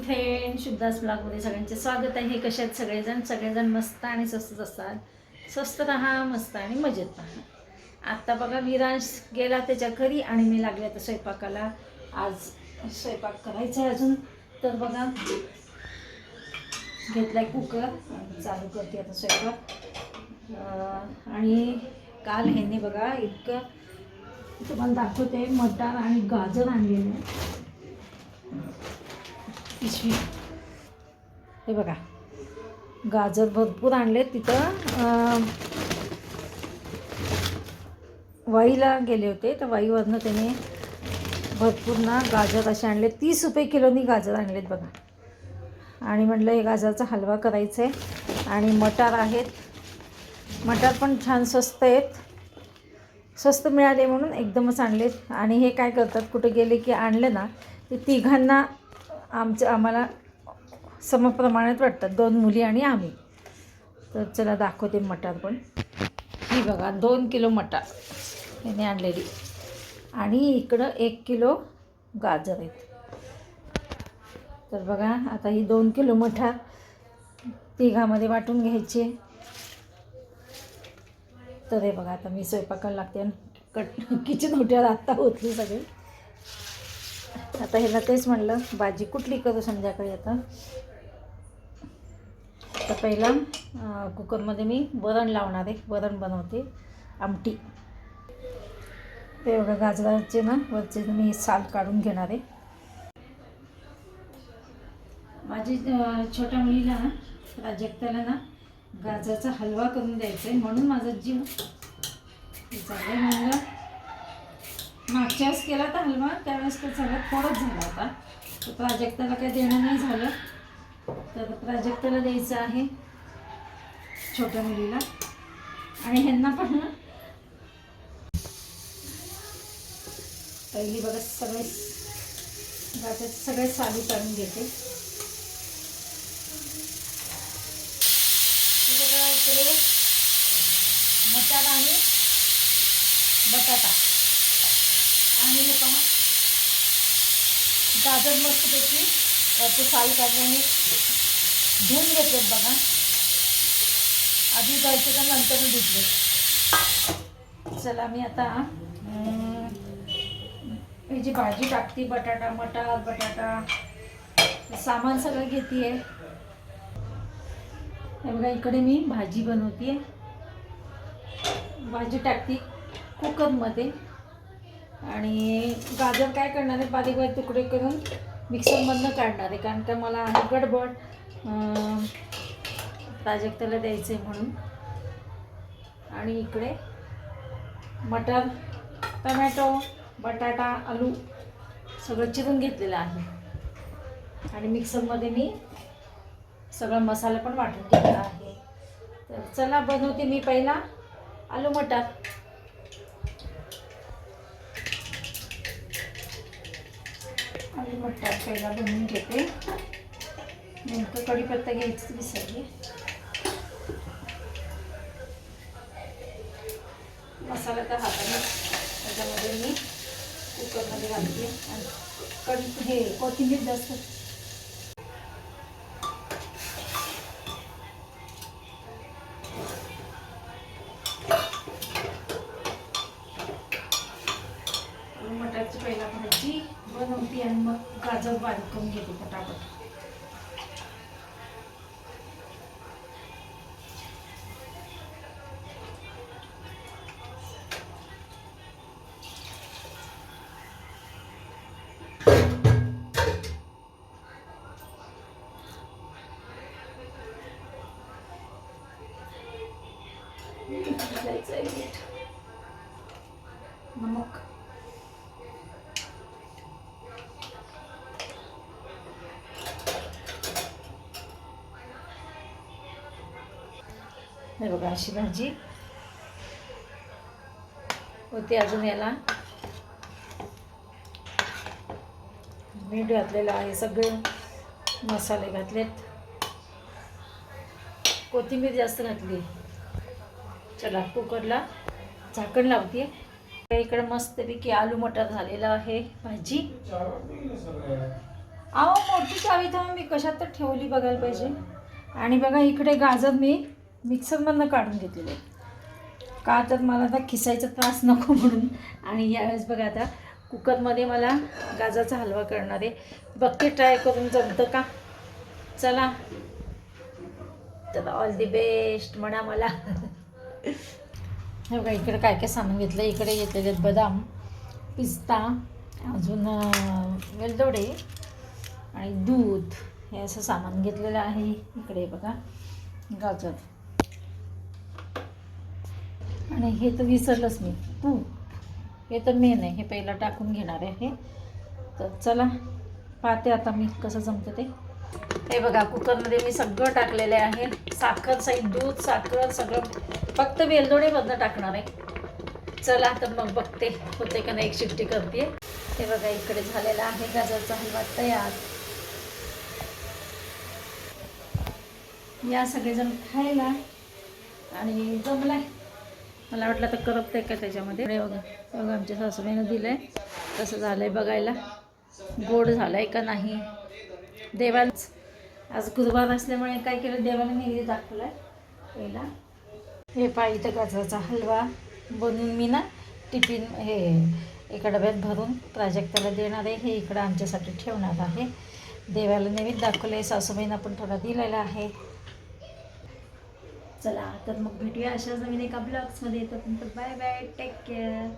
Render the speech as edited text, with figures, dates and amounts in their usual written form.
Friend, शुद्धास ब्लॉगमध्ये सगळ्यांचे स्वागत आहे. कसे आहेत सगळेजण मस्त आणि स्वस्तच असतात. स्वस्त राहा, मस्त आणि मजेत राहा. आत्ता बघा विरांश गेला त्याच्या घरी आणि मी लागले आता स्वयंपाकाला. आज स्वयंपाक करायचा आहे अजून. तर बघा घेतलाय कुकर, चालू करते आता स्वयंपाक. आणि काल ह्यांनी बघा इतकं तुम्हाला दाखवते, मटार आणि गाजर आणलेले पिशवी. हे बघा गाजर भरपूर आणले. तिथं वाईला गेले होते तर वाईवरनं त्याने भरपूर ना गाजर असे आणले. 30 रुपये किलोनी गाजर आणलेत बघा. आणि म्हटलं हे गाजरचा हलवा करायचा आहे. आणि मटार आहेत, मटार पण छान स्वस्त आहेत, स्वस्त मिळाले म्हणून एकदमच आणलेत. आणि हे काय करतात, कुठे गेले की आणले ना ते तिघांना आम्हाला समप्रमाणात वाटतात, 2 मुली आणि आम्ही. तर चला दाखवते मटार पण. ही बघा 2 किलो मटार याने आणलेली आणि इकडं 1 किलो गाजर आहेत. तर बघा आता ही 2 किलो मटार तिघामध्ये वाटून घ्यायची. तर हे बघा आता मी स्वयंपाकाला लागते आणि किचन होत्यावर आत्ता होतली सगळी. आता ह्याला तेच म्हणलं भाजी कुठली करू संध्याकाळी. आता तर पहिला कुकरमध्ये मी वरण लावणार आहे, वरण बनवते, आमटी. ते बघा गाजराचे ना वरचे मी साल काढून घेणार आहे. माझी छोट्या मुलीला ना प्राजक्ताला ना गाजराचा हलवा करून द्यायचा आहे, म्हणून माझा जीव चालला. म्हणलं मागच्या वेळेस केला तर हलवा, त्यावेळेस तर सगळं थोडंच झालं होता. तर प्राजक्ताला काही देणं नाही झालं, तर प्राजक्ताला द्यायचं आहे छोट्या मुलीला. आणि ह्यांना पण पहिली बघा सगळे गाजराचे सगळे साली काढून घेते. बघा इकडे मटार आणि बटाटा आणि हे पहा गाजर मस्तपैकी ते साल काढल्याने धुवून घेतलेत बघा. आधी जायचे तर नंतर धुतले. चला मी आता ही जी भाजी टाकते, बटाटा मटार बटाटा सामान सगळं घेते आहे. हे बघा इकडे मी भाजी बनवते. भाजी टाकते कुकरमध्ये आणि गाजर काय करणार आहे, बारीक बारीक तुकडे करून मिक्सरमधनं काढणार आहे, कारण का मला आहे गडबड प्राजक्ताला द्यायचं आहे म्हणून. आणि इकडे मटार टमॅटो बटाटा आलू सगळं चिरून घेतलेलं आहे आणि मिक्सरमध्ये मी सगळा मसाला पण वाटून घेतला आहे. तर चला बनवते मी पहिला आलू मटार. आलू मटार पहिला बनवून घेते. नेमकं कढीपत्ता घ्यायचं विसरले. मसाला तर हाताने त्याच्यामध्ये मी कुकरमध्ये घालते आणि हे कोथिंबीर जास्त मटारची पहिला भाजी बनवते आणि मग गाजर बारीक करून घेते पटापट. नमक हे बघा अशी भाजी होती. अजून याला मीठ घातलेलं आहे, सगळे मसाले घातलेत, कोथिंबीर जास्त घातली. चला कुकरला झाकण लावते. इकडे मस्तपैकी आलू मटार झालेला आहे भाजी. अहो मोठी चावी तर मी कशात तर ठेवली बघायला पाहिजे. आणि बघा इकडे गाजर मी मिक्सरमधनं काढून घेतलेले, का तर मला आता खिसायचा त्रास नको म्हणून. आणि यावेळेस बघा आता कुकरमध्ये मला गाजराचा हलवा करणार आहे. बघते ट्राय करून जमतं का. चला तर ऑल दी बेस्ट म्हणा मला. हे बघा इकडे काय काय सामान घेतलं. इकडे घेतलेले आहेत बदाम, पिस्ता, अजून वेलदोडे आणि दूध, हे असं सामान घेतलेलं आहे. इकडे बघा गाजर, आणि हे तर विसरलंच मी, तूप. हे तर मेन आहे, हे पहिलं टाकून घेणार आहे. तर चला पाहते आता मी कसं जमतं ते. हे बघा कुकरमध्ये मी सगळं टाकलेलं आहे, साखर सहित दूध, साखर सगळं, फक्त वेलदोडे मधनं टाकणार आहे. चला तर मग बघते होते का नाही, एक शिट्टी करते. हे बघा इकडे झालेला आहे गाजरचा हलवा तयार. या सगळेजण खायला, आणि जमलाय. मला वाटलं तर करपते का त्याच्यामध्ये. बघा बघा आमच्या सासूबाईनं दिलं आहे, कसं झालं आहे बघायला, गोड झालं आहे का नाही. देवालाच आज गुरुवार असल्यामुळे काय केलं, देवाला नैवेद्य दाखवला आहे पहिला. हे पाय इथं गाजराचा हलवा बनवून मी ना टिफिन हे एका डब्यात भरून प्राजक्ताला देणार आहे. हे इकडं आमच्यासाठी ठेवणार आहे. देवाला नैवेद्य दाखवलं आहे, सासूबाईंना पण थोडा दिलेला आहे. चला तर मग भेटूया अशाच नवीन एका ब्लॉग्समध्ये. तोपर्यंत बाय बाय, टेक केअर.